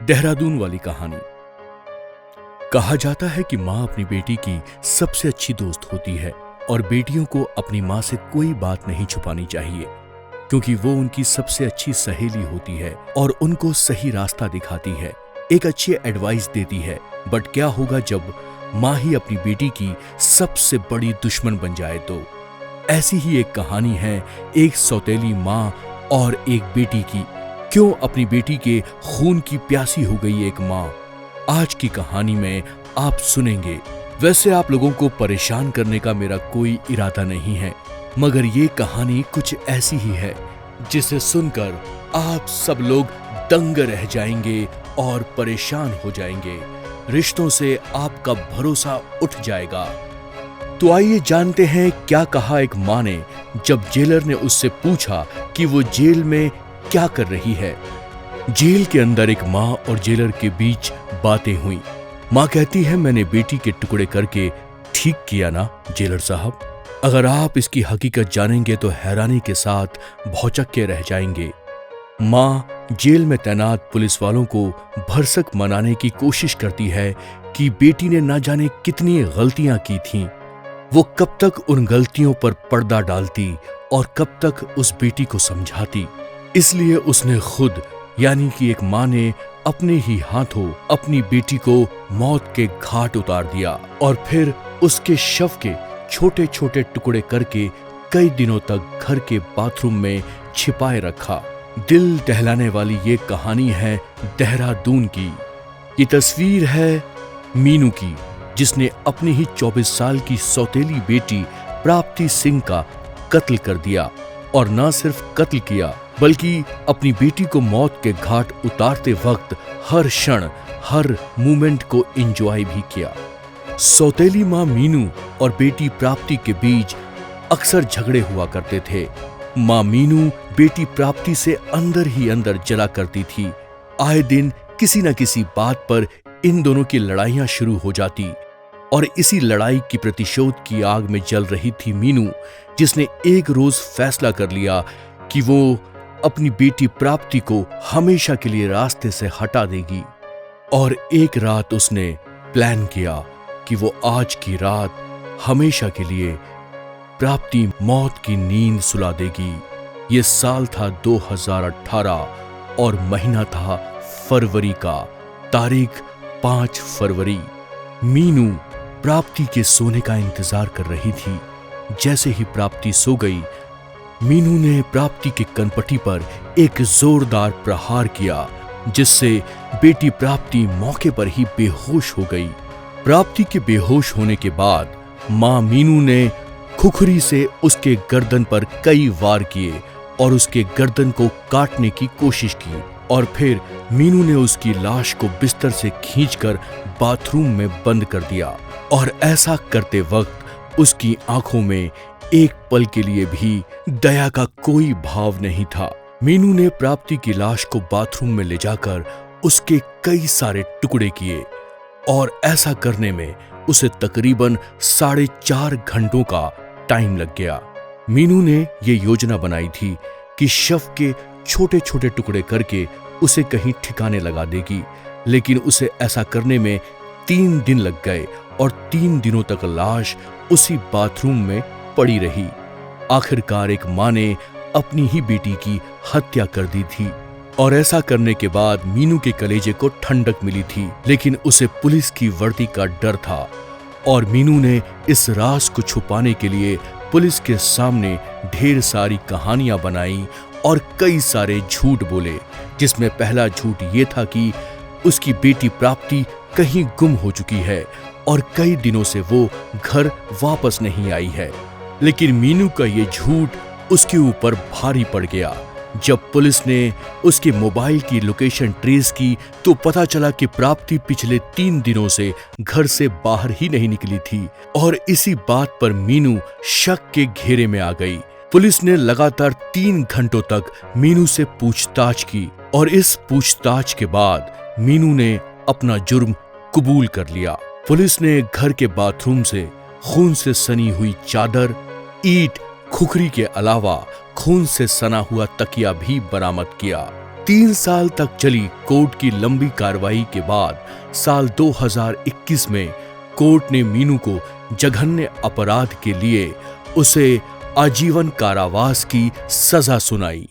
देहरादून वाली कहानी। कहा जाता है कि माँ अपनी बेटी की सबसे अच्छी दोस्त होती है और बेटियों को अपनी माँ से कोई बात नहीं छुपानी चाहिए, क्योंकि वो उनकी सबसे अच्छी सहेली होती है और उनको सही रास्ता दिखाती है, एक अच्छी एडवाइस देती है। बट क्या होगा जब माँ ही अपनी बेटी की सबसे बड़ी दुश्मन बन जाए तो? ऐसी ही एक कहानी है एक सौतेली माँ और एक बेटी की। क्यों अपनी बेटी के खून की प्यासी हो गई एक माँ, आज की कहानी में आप सुनेंगे। वैसे आप लोगों को परेशान करने का मेरा कोई इरादा नहीं है, मगर ये कहानी कुछ ऐसी ही है जिसे सुनकर आप सब लोग दंग रह जाएंगे और परेशान हो जाएंगे। रिश्तों से आपका भरोसा उठ जाएगा। तो आइए जानते हैं क्या कहा एक माँ ने जब जेलर ने उससे पूछा कि वो जेल में क्या कर रही है। जेल के अंदर एक माँ और जेलर के बीच बातें हुई। माँ कहती है, मैंने बेटी के टुकड़े करके ठीक किया ना जेलर साहब। अगर आप इसकी हकीकत जानेंगे तो हैरानी के साथ भौचक्के के रह जाएंगे। माँ जेल में तैनात पुलिस वालों को भरसक मनाने की कोशिश करती है कि बेटी ने ना जाने कितनी गलतियां की थीं। वो कब तक उन गलतियों पर पर्दा डालती और कब तक उस बेटी को समझाती। इसलिए उसने खुद यानी कि एक माँ ने अपने ही हाथों अपनी बेटी को मौत के घाट उतार दिया और फिर उसके शव के छोटे छोटे टुकड़े करके कई दिनों तक घर के बाथरूम में छिपाए रखा। दिल दहलाने वाली ये कहानी है देहरादून की। ये तस्वीर है मीनू की, जिसने अपनी ही 24 साल की सौतेली बेटी प्राप्ति सिंह का कत्ल कर दिया। और न सिर्फ कत्ल किया बल्कि अपनी बेटी को मौत के घाट उतारते वक्त हर क्षण हर मोमेंट को एंजॉय भी किया। सौतेली माँ मीनू और बेटी प्राप्ति के बीच अक्सर झगड़े हुआ करते थे। माँ मीनू बेटी प्राप्ति से अंदर ही अंदर जला करती थी। आए दिन किसी न किसी बात पर इन दोनों की लड़ाइयां शुरू हो जाती और इसी लड़ाई की प्रतिशोध की आग में जल रही थी मीनू, जिसने एक रोज फैसला कर लिया कि वो अपनी बेटी प्राप्ति को हमेशा के लिए रास्ते से हटा देगी। और एक रात उसने प्लान किया कि वो आज की रात हमेशा के लिए प्राप्ति मौत की नींद सुला देगी। ये साल था 2018 और महीना था फरवरी का, तारीख 5 फरवरी। मीनू प्राप्ति के सोने का इंतजार कर रही थी। जैसे ही प्राप्ति सो गई, मीनू ने प्राप्ति के कनपटी पर एक जोरदार प्रहार किया, जिससे बेटी प्राप्ति मौके पर ही बेहोश हो गई। प्राप्ति के बेहोश होने के बाद मां मीनू ने खुखरी से उसके गर्दन पर कई वार किए और उसके गर्दन को काटने की कोशिश की और फिर मीनू ने उसकी लाश को बिस्तर से खींचकर बाथरूम में बंद कर दिया। और ऐसा करते वक्त उसकी आंखों में एक पल के लिए भी दया का कोई भाव नहीं था। मीनू ने प्राप्ति की लाश को बाथरूम में ले जाकर उसके कई सारे टुकड़े किए और ऐसा करने में उसे तकरीबन 4.5 घंटों का टाइम लग गया। मीनू ने ये योजना बनाई थी कि शव के छोटे छोटे टुकड़े करके उसे कहीं ठिकाने लगा देगी, लेकिन उसे ऐसा करने में 3 दिन लग गए और 3 दिनों तक लाश उसी बाथरूम में पड़ी रही। आखिरकार एक माँ ने अपनी ही बेटी की हत्या कर दी थी और ऐसा करने के बाद मीनू के कलेजे को ठंडक मिली थी, लेकिन उसे पुलिस की वर्दी का डर था और मीनू ने इस राज को छुपाने के लिए पुलिस के सामने ढेर सारी कहानियां बनाई और कई सारे झूठ बोले, जिसमें पहला झूठ ये था कि उसकी बेटी प्राप्ति कहीं गुम हो चुकी है और कई दिनों से वो घर वापस नहीं आई है। लेकिन मीनू का ये झूठ उसके ऊपर भारी पड़ गया। जब पुलिस ने उसके मोबाइल की लोकेशन ट्रेस की तो पता चला कि प्राप्ति पिछले 3 दिनों से घर से बाहर ही नहीं निकली थी और इसी बात पर मीनू शक के घेरे में आ गई। पुलिस ने लगातार 3 घंटों तक मीनू से पूछताछ की और इस पूछताछ के बाद मीनू ने अपना जुर्म कबूल कर लिया। पुलिस ने घर के बाथरूम से खून से सनी हुई चादर, ईंट, खुखरी के अलावा खून से सना हुआ तकिया भी बरामद किया। 3 साल तक चली कोर्ट की लंबी कार्रवाई के बाद साल 2021 में कोर्ट ने मीनू को जघन्य अपराध के लिए उसे आजीवन कारावास की सजा सुनाई।